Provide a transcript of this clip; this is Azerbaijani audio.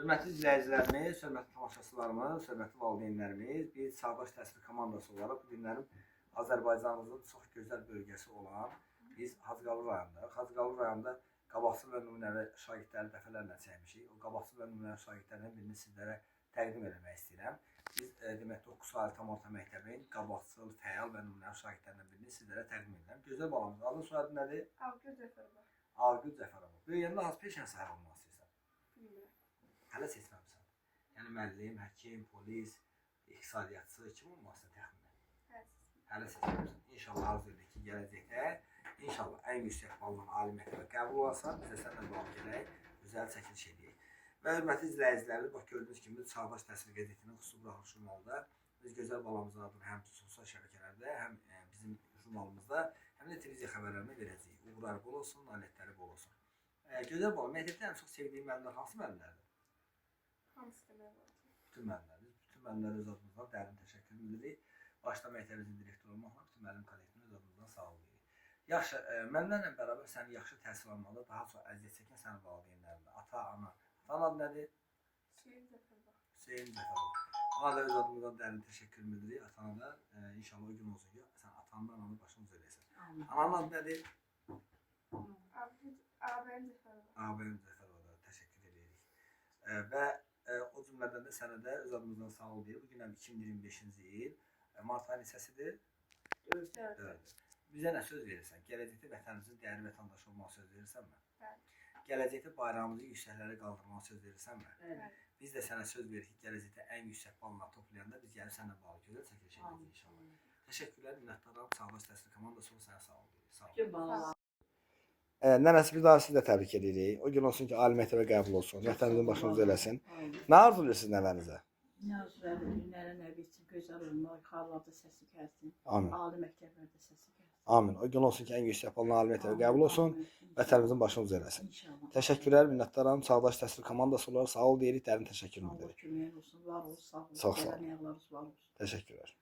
Hörmətli izləyicilərimiz, hörmətli tamaşaçılarımız, hörmətli valideynlərimiz, biz Çağdaş Təhsil komandası olaraq bu günlərim Azərbaycanımızın çox gözəl bölgəsi olan biz Hacıqabul rayonundayıq. Hacıqabul rayonunda qabaqcıl və nümunəvi şagirdləri dəfələrlə çəkmişik. O qabaqcıl və nümunəvi şagirdlərin birini sizlərə təqdim etmək istəyirəm. Biz demək 9 ali tam orta məktəbin qabaqcıl, fəal və nümunəvi şagirdlərindən birini sizlərə təqdim edirəm. Gözəl balamız, adın soyadı nədir? Algül Cəfərova. Algül Cəfərova. Böyüyəndə hansı peşəni sahib olmaq istəyirsən? Bilmirəm. Hələ seçməmisən. Yəni müəllim, həkim, polis, iqtisadiyyatçı kim olmaq istəyirsən təxminən? Hələ seçməmisən. İnşallah arzu edirik ki, gələcəkdə inşallah ən yüksək balla ali məktəbə qəbul olasan, bizə sənlə bağlı gələk, özəl çəkiliş edək. Və hörmətli izləyicilərimiz, bax gördüyünüz kimi Çağdaş Təhsil qəzetinin xüsusi buraxılış jurnalında biz gözəl balamızın adını həm sosial şəbəkələrdə, həm bizim jurnalımızda, həm də televiziya xəbərlərini verəcəyik. Uğurları bol olsun, nailiyyətləri bol olsun. Gözəl balam, məktəbdə ən çox sevdiyim müəllimlər hansı müəllimlərdir? Hamısı demək olar ki. Bütün müəllimlərdir. Bütün müəllimlərə öz adımızdan dərin təşəkkür edirik. Başda məktəbimizin direktoru olmaqla bütün müəllim kollektivini öz adımızdan sağ ol deyirik. Yaxşı, müəllimlərlə bərabər sənin yaxşı təhsil almalı, daha çox əziyyət çəkən sənin valideynlərindir. Ata, ana. Atanın adı nədir? Hüseyin Cəfərova. Hüseyin Cəfərova. Ona da öz adımızdan dərin təşəkkür edirik. Atana da inşallah o gün olsun ki, sən atanın ananı başınız öyləyəsən. Ananın adı nədir? Ağabəyim Cəfərova. Ağabəyim Cəfərova da təşəkkür edirik. Və o cümlədən də sənə də öz adımızdan sağ ol deyirik. Bugün 2025-ci il. Mart ayı neçəsidir? 4. Bizə nə söz verirsən? Gələcəkdə vətənimizin dəyərli vətəndaşı olmağa söz verirsənmi? Bəli. Gələcəkdə bayrağımızı yüksəklərə qaldırmağa söz verirsənmi? Bəli. Biz də sənə söz veririk ki, gələcəkdə ən yüksək ballar toplayanda biz gəlib sənlə bağlı gözəl çəkiliş edəcəyik inşallah. Təşəkkürlər, minnətdaram. Çağdaş Təhsil komandası olsun, sənə sağ ol deyirik. Sağ ol. Nənəsi bir daha sizi də təbrik edirik. O gün olsun ki, ali məktəbə qəbul olsun. Vətənimizin başınızı eləsin. Nə arzulayırsınız nəvənizə? Nə arzulayırsınız? Günlərin nəbi üçün gözəl olmaq, yuxarılarda səsi gəlsin. Amin. Ali məktəblərdə səsi gəlsin. Amin. O gün olsun ki, ən yüksək ballı ali məktəbə qəbul olsun. Vətənimizin başınızı eləsin. İnşallah. Təşəkkürlər, minnətdaram. Çağdaş Təhsil komandası olaraq sağ ol deyirik. Dərin təşəkkür Allah edirik. kömək olsun. Var ol, sağ ol. Çox sağ ol. Gələn yollarınız var olsun. Təşəkkürlər.